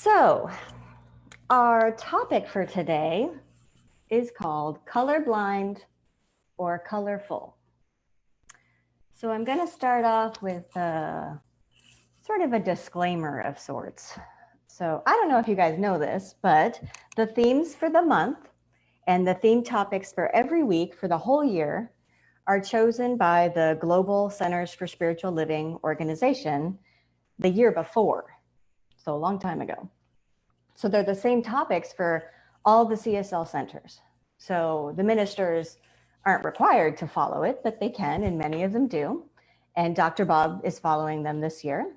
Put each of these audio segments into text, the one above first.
So our topic for today is called colorblind or colorful. So I'm going to start off with sort of a disclaimer of sorts. So I don't know if you guys know this, but the themes for the month and the theme topics for every week for the whole year are chosen by the Global Centers for Spiritual Living organization the year before, so a long time ago. So they're the same topics for all the CSL centers. So the ministers aren't required to follow it, but they can, and many of them do. And Dr. Bob is following them this year.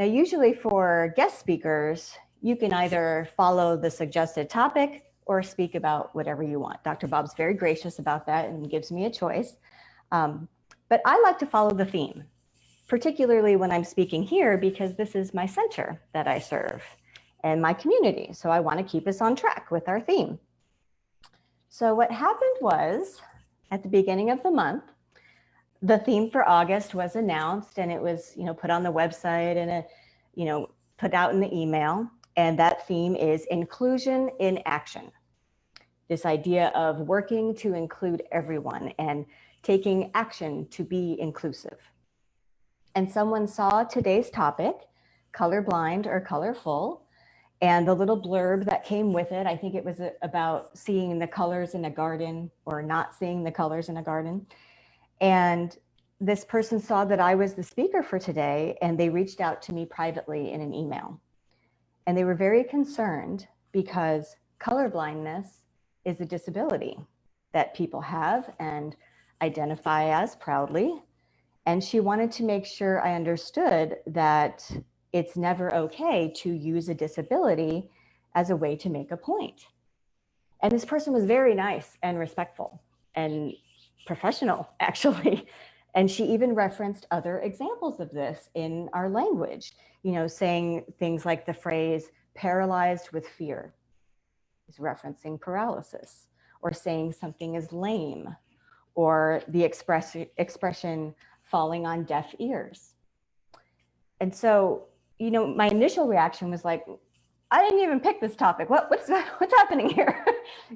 Now, usually for guest speakers, you can either follow the suggested topic or speak about whatever you want. Dr. Bob's very gracious about that and gives me a choice. But I like to follow the theme, particularly when I'm speaking here, because this is my center that I serve and my community. So I want to keep us on track with our theme. So what happened was at the beginning of the month, the theme for August was announced and it was, put on the website and, put out in the email. And that theme is inclusion in action. This idea of working to include everyone and taking action to be inclusive. And someone saw today's topic, colorblind or colorful, and the little blurb that came with it. I think it was about seeing the colors in a garden or not seeing the colors in a garden. And this person saw that I was the speaker for today, and they reached out to me privately in an email. And they were very concerned because colorblindness is a disability that people have and identify as proudly. And she wanted to make sure I understood that it's never okay to use a disability as a way to make a point. And this person was very nice and respectful and professional, actually. And she even referenced other examples of this in our language, saying things like the phrase paralyzed with fear is referencing paralysis, or saying something is lame, or the expression falling on deaf ears. And so, my initial reaction was like, I didn't even pick this topic. What's happening here?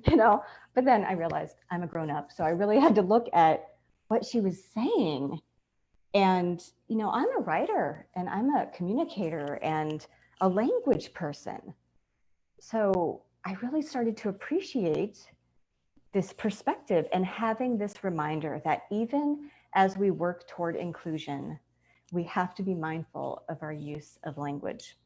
But then I realized I'm a grown up. So I really had to look at what she was saying. And, I'm a writer and I'm a communicator and a language person. So I really started to appreciate this perspective and having this reminder that even as we work toward inclusion, we have to be mindful of our use of language.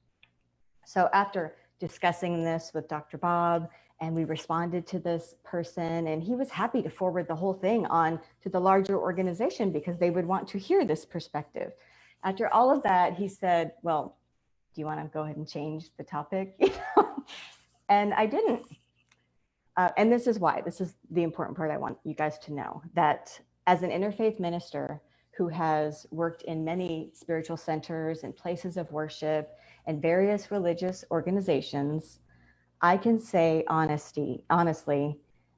So after discussing this with Dr. Bob, and we responded to this person, and he was happy to forward the whole thing on to the larger organization because they would want to hear this perspective. After all of that, he said, well, do you want to go ahead and change the topic? And I didn't. And this is why. This is the important part I want you guys to know, that as an interfaith minister who has worked in many spiritual centers and places of worship and various religious organizations, I can say honestly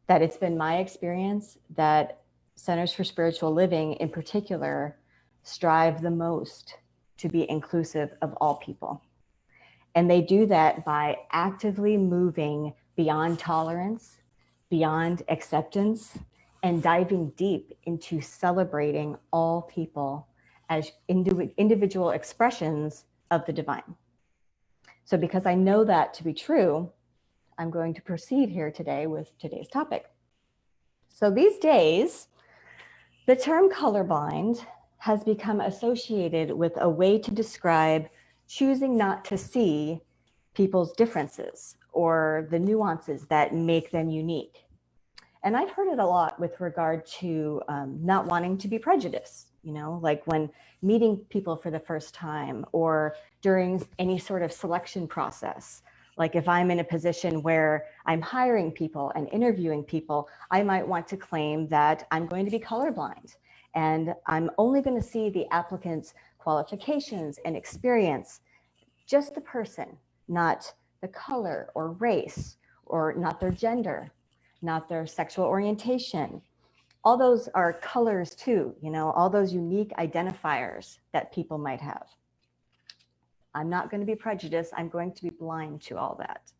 that it's been my experience that Centers for Spiritual Living in particular strive the most to be inclusive of all people. And they do that by actively moving beyond tolerance, beyond acceptance, and diving deep into celebrating all people as individual expressions of the divine. So because I know that to be true, I'm going to proceed here today with today's topic. So these days, the term colorblind has become associated with a way to describe choosing not to see people's differences or the nuances that make them unique. And I've heard it a lot with regard to not wanting to be prejudiced, like when meeting people for the first time or during any sort of selection process. Like if I'm in a position where I'm hiring people and interviewing people, I might want to claim that I'm going to be colorblind and I'm only going to see the applicant's qualifications and experience, just the person, not the color or race, or not their gender, not their sexual orientation. All those are colors too, all those unique identifiers that people might have. I'm not going to be prejudiced. I'm going to be blind to all that.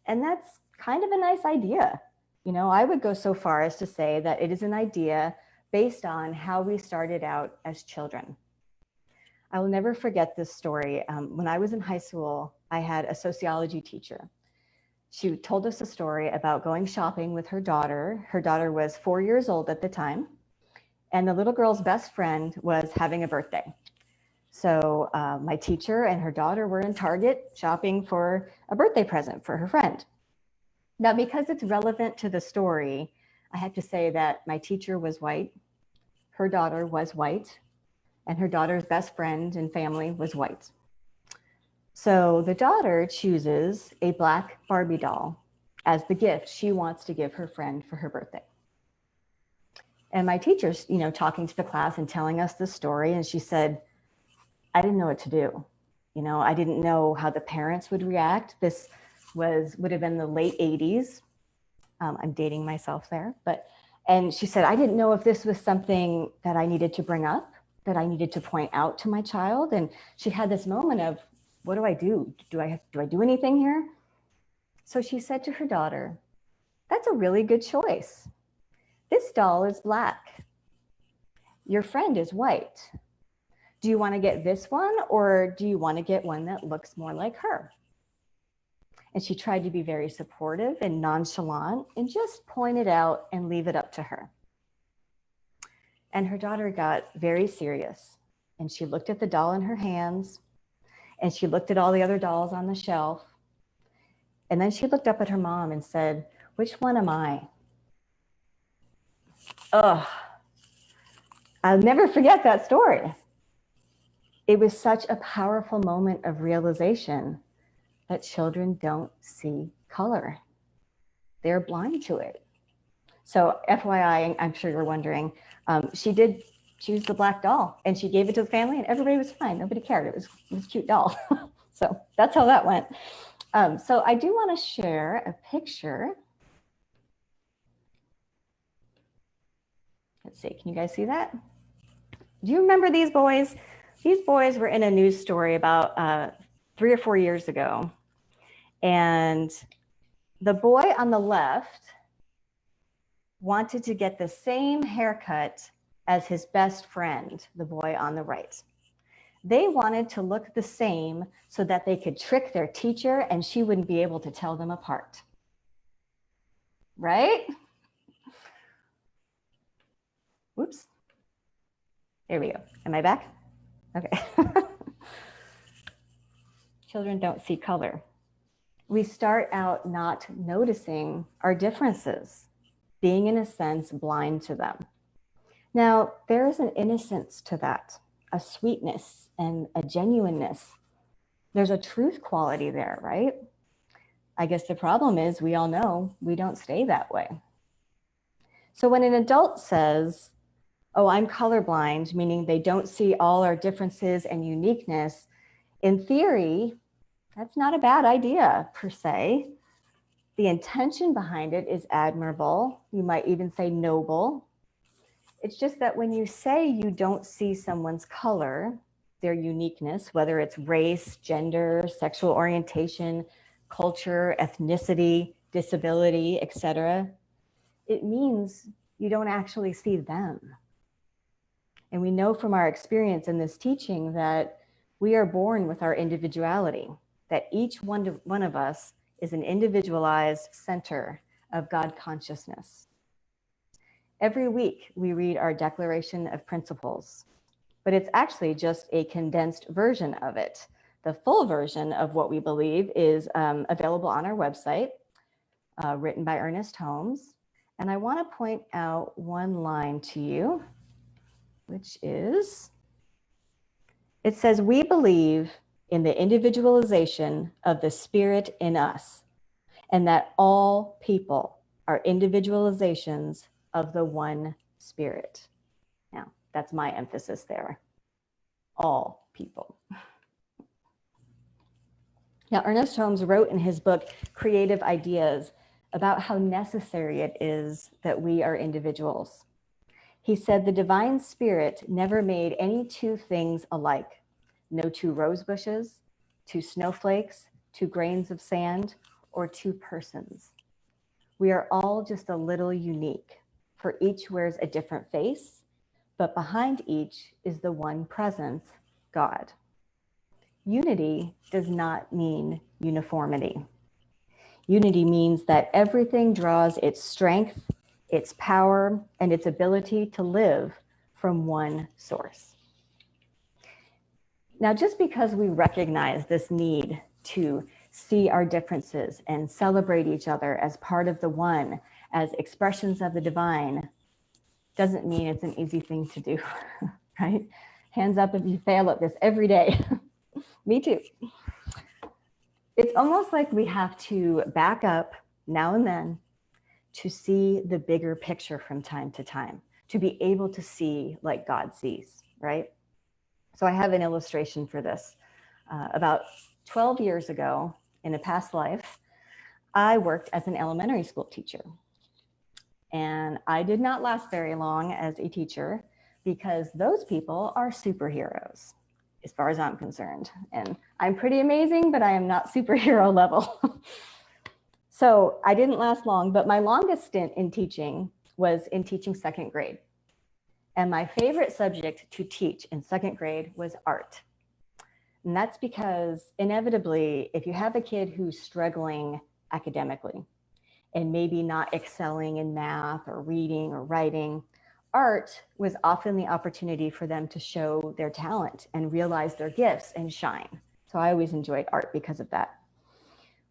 And that's kind of a nice idea. You know, I would go so far as to say that it is an idea based on how we started out as children. I will never forget this story. When I was in high school, I had a sociology teacher. She told us a story about going shopping with her daughter. Her daughter was 4 years old at the time, and the little girl's best friend was having a birthday. So my teacher and her daughter were in Target shopping for a birthday present for her friend. Now, because it's relevant to the story, I have to say that my teacher was white, her daughter was white, and her daughter's best friend and family was white. So the daughter chooses a black Barbie doll as the gift she wants to give her friend for her birthday. And my teacher's, you know, talking to the class and telling us the story, and she said, I didn't know what to do. You know, I didn't know how the parents would react. This would have been the late 80s. I'm dating myself there, and she said, I didn't know if this was something that I needed to bring up, that I needed to point out to my child. And she had this moment of, what do I do? Do I do anything here? So she said to her daughter, that's a really good choice. This doll is black. Your friend is white. Do you want to get this one, or do you want to get one that looks more like her? And she tried to be very supportive and nonchalant and just point it out and leave it up to her. And her daughter got very serious, and she looked at the doll in her hands, and she looked at all the other dolls on the shelf. And then she looked up at her mom and said, which one am I? Ugh, I'll never forget that story. It was such a powerful moment of realization that children don't see color. They're blind to it. So FYI, I'm sure you're wondering, she did choose the black doll, and she gave it to the family, and everybody was fine. Nobody cared. It was a cute doll. So that's how that went. So I do want to share a picture. Let's see, can you guys see that? Do you remember these boys? These boys were in a news story about 3 or 4 years ago. And the boy on the left wanted to get the same haircut as his best friend, the boy on the right. They wanted to look the same so that they could trick their teacher and she wouldn't be able to tell them apart. Right? Whoops. There we go. Am I back? Okay. Children don't see color. We start out not noticing our differences, being in a sense blind to them. Now, there is an innocence to that, a sweetness and a genuineness. There's a truth quality there, right? I guess the problem is we all know we don't stay that way. So when an adult says, oh, I'm colorblind, meaning they don't see all our differences and uniqueness, in theory, that's not a bad idea per se. The intention behind it is admirable. You might even say noble. It's just that when you say you don't see someone's color, their uniqueness, whether it's race, gender, sexual orientation, culture, ethnicity, disability, etc., it means you don't actually see them. And we know from our experience in this teaching that we are born with our individuality, that each one of us is an individualized center of God consciousness. Every week we read our Declaration of Principles, but it's actually just a condensed version of it. The full version of what we believe is available on our website, written by Ernest Holmes. And I want to point out one line to you, which is, it says, we believe in the individualization of the Spirit in us, and that all people are individualizations of the one Spirit. Now, that's my emphasis there. All people. Now, Ernest Holmes wrote in his book, Creative Ideas, about how necessary it is that we are individuals. He said, the divine spirit never made any two things alike. no two rose bushes, two snowflakes, two grains of sand, or two persons. We are all just a little unique, for each wears a different face, but behind each is the one presence, God. Unity does not mean uniformity. Unity means that everything draws its strength, its power, and its ability to live from one source. Now, just because we recognize this need to see our differences and celebrate each other as part of the one, as expressions of the divine, doesn't mean it's an easy thing to do, right? Hands up if you fail at this every day. Me too. It's almost like we have to back up now and then to see the bigger picture from time to time, to be able to see like God sees, right? So I have an illustration for this. About 12 years ago, in a past life, I worked as an elementary school teacher. And I did not last very long as a teacher because those people are superheroes, as far as I'm concerned. And I'm pretty amazing, but I am not superhero level. So I didn't last long, but my longest stint in teaching was in teaching second grade. And my favorite subject to teach in second grade was art. And that's because inevitably, if you have a kid who's struggling academically and maybe not excelling in math or reading or writing, art was often the opportunity for them to show their talent and realize their gifts and shine. So I always enjoyed art because of that.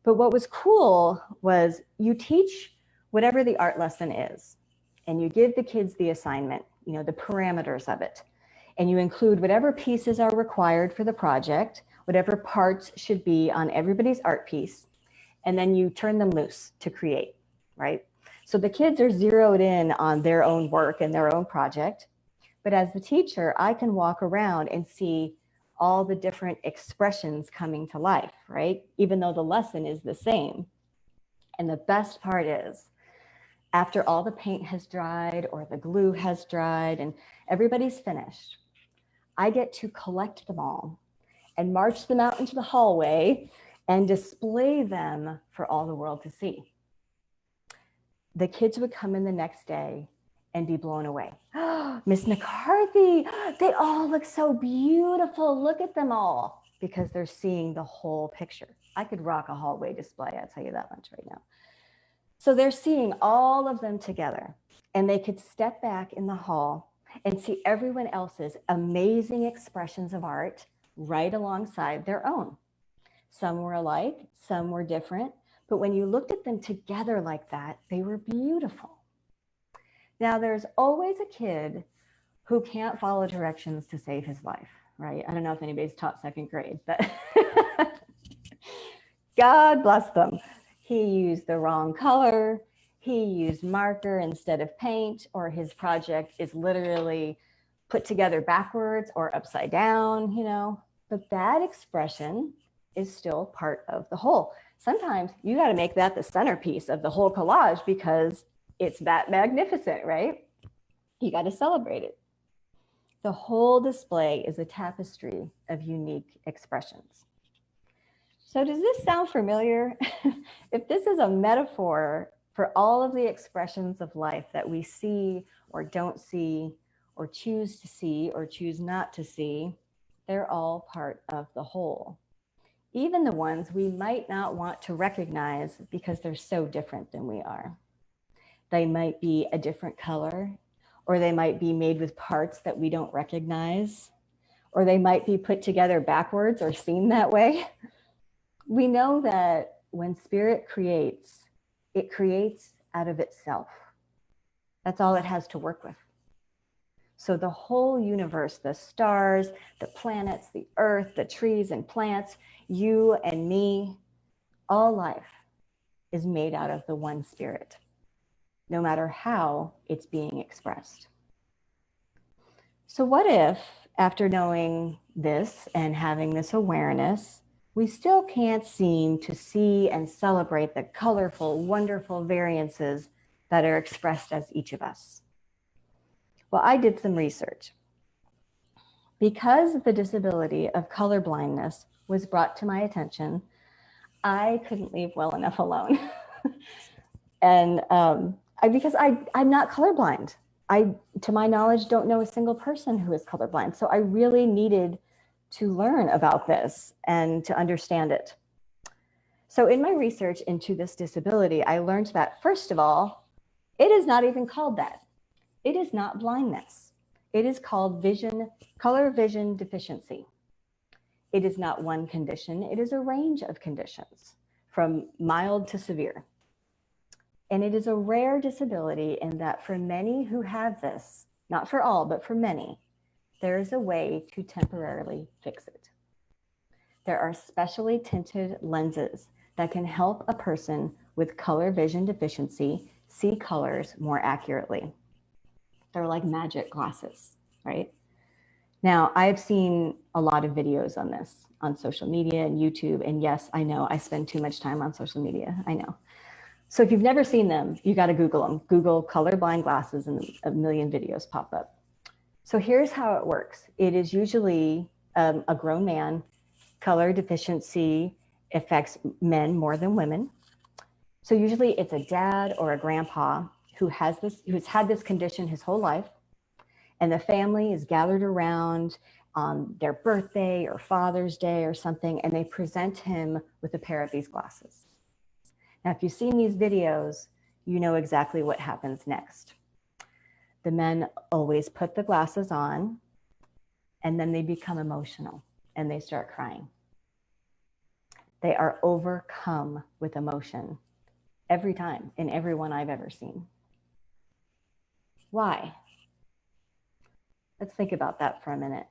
But what was cool was you teach whatever the art lesson is, and you give the kids the assignment, you know, the parameters of it, and you include whatever pieces are required for the project, whatever parts should be on everybody's art piece, and then you turn them loose to create, right? So the kids are zeroed in on their own work and their own project. But as the teacher, I can walk around and see all the different expressions coming to life, right? Even though the lesson is the same. And the best part is, after all the paint has dried or the glue has dried and everybody's finished, I get to collect them all and march them out into the hallway and display them for all the world to see. The kids would come in the next day and be blown away. Miss McCarthy, they all look so beautiful. Look at them all, because they're seeing the whole picture. I could rock a hallway display, I'll tell you that much right now. So they're seeing all of them together, and they could step back in the hall and see everyone else's amazing expressions of art right alongside their own. Some were alike, some were different, but when you looked at them together like that, they were beautiful. Now, there's always a kid who can't follow directions to save his life, right? I don't know if anybody's taught second grade, but God bless them. He used the wrong color. He used marker instead of paint, or his project is literally put together backwards or upside down, you know, but that expression is still part of the whole. Sometimes you got to make that the centerpiece of the whole collage because it's that magnificent, right? You got to celebrate it. The whole display is a tapestry of unique expressions. So does this sound familiar? If this is a metaphor for all of the expressions of life that we see or don't see, or choose to see or choose not to see, they're all part of the whole. Even the ones we might not want to recognize because they're so different than we are. They might be a different color, or they might be made with parts that we don't recognize, or they might be put together backwards or seen that way. We know that when spirit creates, it creates out of itself. That's all it has to work with. So the whole universe, the stars, the planets, the earth, the trees and plants, you and me, all life is made out of the one spirit, no matter how it's being expressed. So what if, after knowing this and having this awareness, we still can't seem to see and celebrate the colorful, wonderful variances that are expressed as each of us? Well, I did some research, Because the disability of color blindness was brought to my attention, I couldn't leave well enough alone. And because I'm not colorblind. I, to my knowledge, don't know a single person who is colorblind. So I really needed to learn about this and to understand it. So in my research into this disability, I learned that, first of all, it is not even called that. It is not blindness. It is called color vision deficiency. It is not one condition. It is a range of conditions, from mild to severe. And it is a rare disability in that for many who have this, not for all, but for many, there is a way to temporarily fix it. There are specially tinted lenses that can help a person with color vision deficiency see colors more accurately. They're like magic glasses, right? Now, I've seen a lot of videos on this on social media and YouTube. And yes, I know I spend too much time on social media. I know. So if you've never seen them, you got to Google them. Google colorblind glasses and a million videos pop up. So here's how it works. It is usually a grown man. Color deficiency affects men more than women. So usually it's a dad or a grandpa who's had this condition his whole life, and the family is gathered around on their birthday or Father's Day or something, and they present him with a pair of these glasses. Now, if you've seen these videos, you know exactly what happens next. The men always put the glasses on, and then they become emotional and they start crying. They are overcome with emotion every time in everyone I've ever seen. Why? Let's think about that for a minute.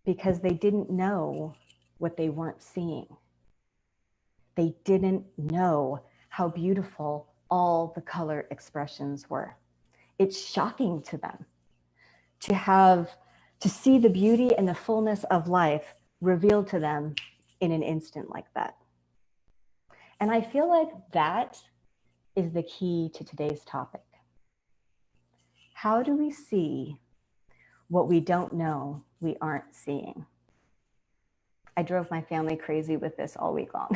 Because they didn't know what they weren't seeing. They didn't know how beautiful all the color expressions were. It's shocking to them to see the beauty and the fullness of life revealed to them in an instant like that. And I feel like that is the key to today's topic. How do we see what we don't know we aren't seeing? I drove my family crazy with this all week long.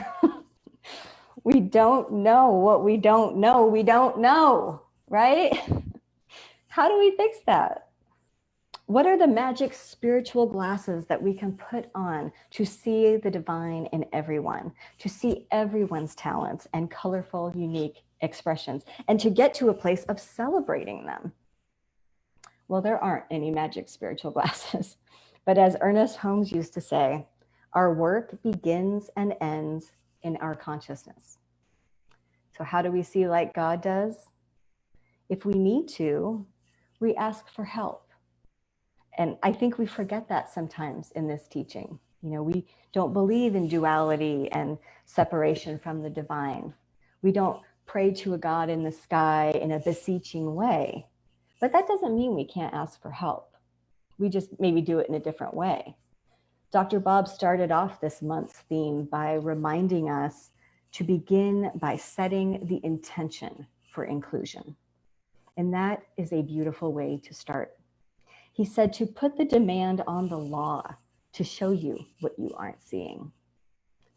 We don't know what we don't know, right? How do we fix that? What are the magic spiritual glasses that we can put on to see the divine in everyone, to see everyone's talents and colorful, unique expressions, and to get to a place of celebrating them? Well, there aren't any magic spiritual glasses, but as Ernest Holmes used to say, our work begins and ends in our consciousness. So how do we see like God does? If we need to, we ask for help. And I think we forget that sometimes in this teaching. You know, we don't believe in duality and separation from the divine. We don't pray to a God in the sky in a beseeching way. But that doesn't mean we can't ask for help. We just maybe do it in a different way. Dr. Bob started off this month's theme by reminding us to begin by setting the intention for inclusion. And that is a beautiful way to start. He said to put the demand on the law to show you what you aren't seeing,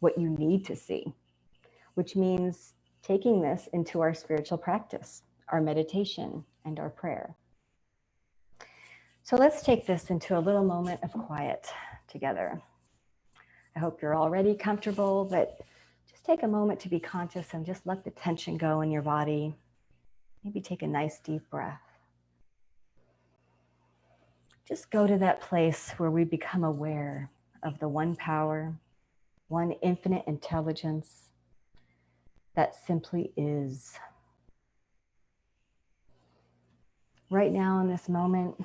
what you need to see, which means taking this into our spiritual practice, our meditation, and our prayer. So let's take this into a little moment of quiet together. I hope you're already comfortable, but just take a moment to be conscious and just let the tension go in your body. Maybe take a nice deep breath. Just go to that place where we become aware of the one power, one infinite intelligence that simply is. Right now in this moment,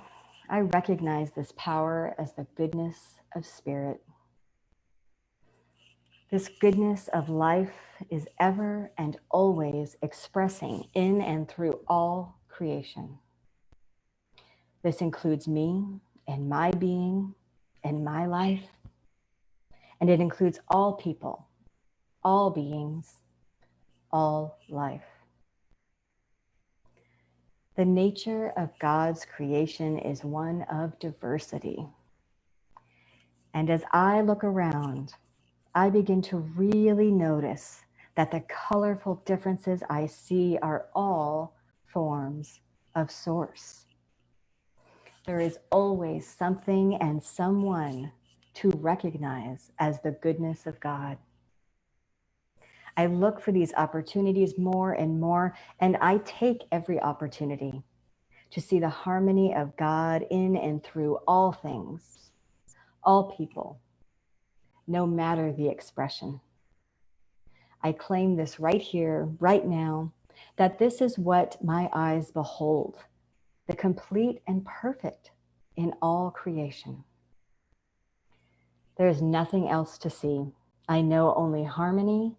I recognize this power as the goodness of spirit. This goodness of life is ever and always expressing in and through all creation. This includes me and my being and my life, and it includes all people, all beings, all life. The nature of God's creation is one of diversity. And as I look around, I begin to really notice that the colorful differences I see are all forms of source. There is always something and someone to recognize as the goodness of God. I look for these opportunities more and more, and I take every opportunity to see the harmony of God in and through all things, all people, no matter the expression. I claim this right here, right now, that this is what my eyes behold, the complete and perfect in all creation. There is nothing else to see. I know only harmony,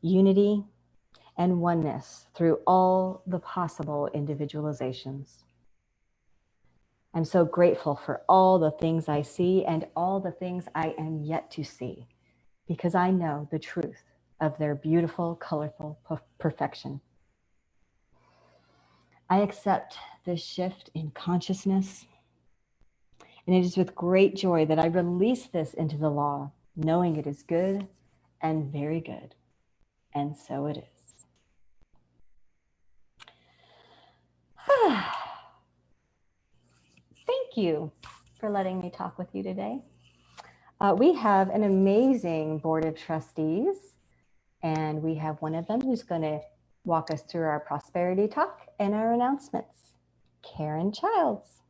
unity, and oneness through all the possible individualizations. I'm so grateful for all the things I see and all the things I am yet to see, because I know the truth of their beautiful, colorful perfection. I accept this shift in consciousness, and it is with great joy that I release this into the law, knowing it is good and very good, and so it is. Thank you for letting me talk with you today. We have an amazing board of trustees, and we have one of them who's going to walk us through our prosperity talk and our announcements. Karen Childs.